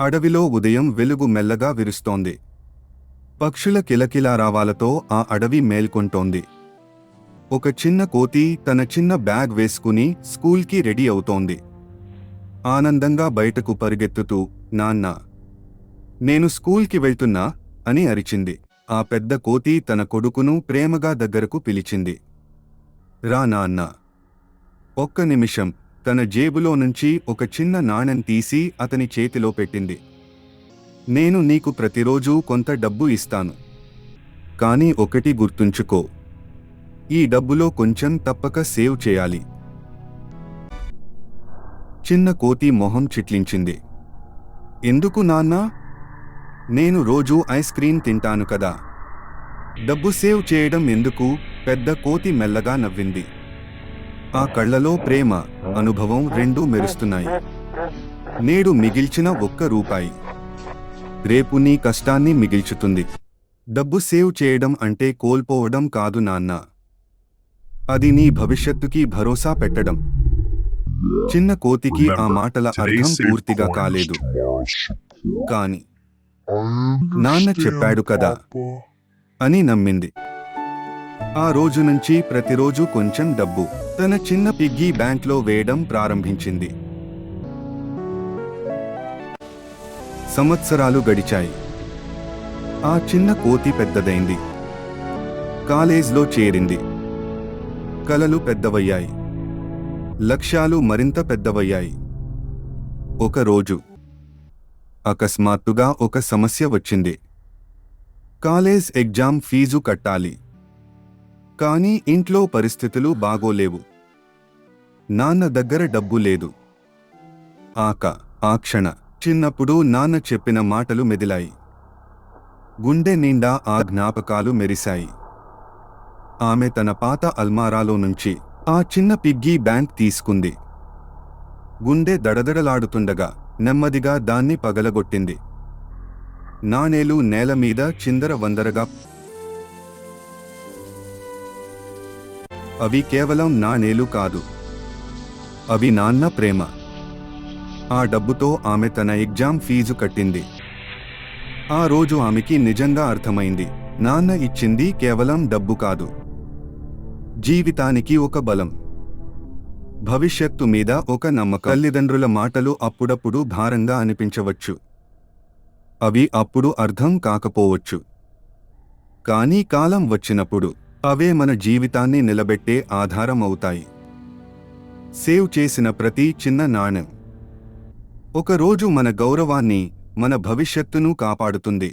అడవిలో ఉదయం వెలుగు మెల్లగా విరుస్తోంది. పక్షుల కిలకిలారావాలతో ఆ అడవి మేల్కొంటోంది. ఒక చిన్న కోతి తన చిన్న బ్యాగ్ వేసుకుని స్కూల్కి రెడీ అవుతోంది. ఆనందంగా బయటకు పరిగెత్తుతూ, నాన్నా, నేను స్కూల్కి వెళ్తున్నా అని అరిచింది. ఆ పెద్ద కోతి తన కొడుకును ప్రేమగా దగ్గరకు పిలిచింది. రా నాన్నా. ఒక్క నిమిషం. తన జేబులో నుంచి ఒక చిన్న నాణెం తీసి అతని చేతిలో పెట్టింది. నేను నీకు ప్రతిరోజూ కొంత డబ్బు ఇస్తాను. కానీ ఒకటి గుర్తుంచుకో, ఈ డబ్బులో కొంచెం తప్పక సేవ్ చేయాలి. చిన్న కోతి మొహం చిట్లించింది. ఎందుకు నాన్నా? నేను రోజూ ఐస్ క్రీం తింటాను కదా. డబ్బు సేవ్ చేయడం ఎందుకు? పెద్ద కోతి మెల్లగా నవ్వింది. ఆ కళ్లలో ప్రేమ, అనుభవం రెండూ మెరుస్తున్నాయి. నేడు మిగిల్చిన ₹1 రేపు నీ కష్టాన్ని మిగిల్చుతుంది. డబ్బు సేవ్ చేయడం అంటే కోల్పోవడం కాదు నాన్నా. అది నీ భవిష్యత్తుకి భరోసా పెట్టడం. చిన్న కోతికి ఆ మాటల అర్థం పూర్తిగా కాలేదు. కాని నాన్న చెప్పాడు కదా అని నమ్మింది. ఆ రోజు నుంచి ప్రతిరోజు కొంచెం డబ్బు తన చిన్న పిగ్గీ బ్యాంక్లో వేయడం ప్రారంభించింది. సంవత్సరాలు గడిచాయి. ఆ చిన్న కోతి పెద్దదైంది. కాలేజ్లో చేరింది. కలలు పెద్దవయ్యాయి. లక్ష్యాలు మరింత పెద్దవయ్యాయి. ఒకరోజు అకస్మాత్తుగా ఒక సమస్య వచ్చింది. కాలేజ్ ఎగ్జామ్ ఫీజు కట్టాలి. కానీ ఇంట్లో పరిస్థితులు బాగోలేవు. నాన్న దగ్గర డబ్బు లేదు. ఆ క్షణ చిన్నప్పుడు నాన్న చెప్పిన మాటలు మెదిలాయి. గుండె నిండా ఆ జ్ఞాపకాలు మెరిశాయి. ఆమె తన పాత అల్మారాలో నుంచి ఆ చిన్న పిగ్గీ బ్యాంక్ తీసుకుంది. గుండె దడదడలాడుతుండగా నెమ్మదిగా దాన్ని పగలగొట్టింది. నాణేలు నేలమీద చిందరవందరగా. అవి కేవలం నాణేలు కాదు. అవి నాన్న ప్రేమ. ఆ డబ్బుతో ఆమె తన ఎగ్జామ్ ఫీజు కట్టింది. ఆ రోజు ఆమెకి నిజంగా అర్థమైంది, నాన్న ఇచ్చింది కేవలం డబ్బు కాదు, జీవితానికి ఒక బలం, భవిష్యత్తు మీద ఒక నమ్మకం. తల్లిదండ్రుల మాటలు అప్పుడప్పుడు భారంగా అనిపించవచ్చు. అవి అప్పుడు అర్థం కాకపోవచ్చు. కానీ కాలం వచ్చినప్పుడు అవే మన జీవితాన్ని నిలబెట్టే ఆధారం అవుతాయి. సేవ్ చేసిన ప్రతి చిన్న నాణెం ఒకరోజు మన గౌరవాన్ని, మన భవిష్యత్తును కాపాడుతుంది.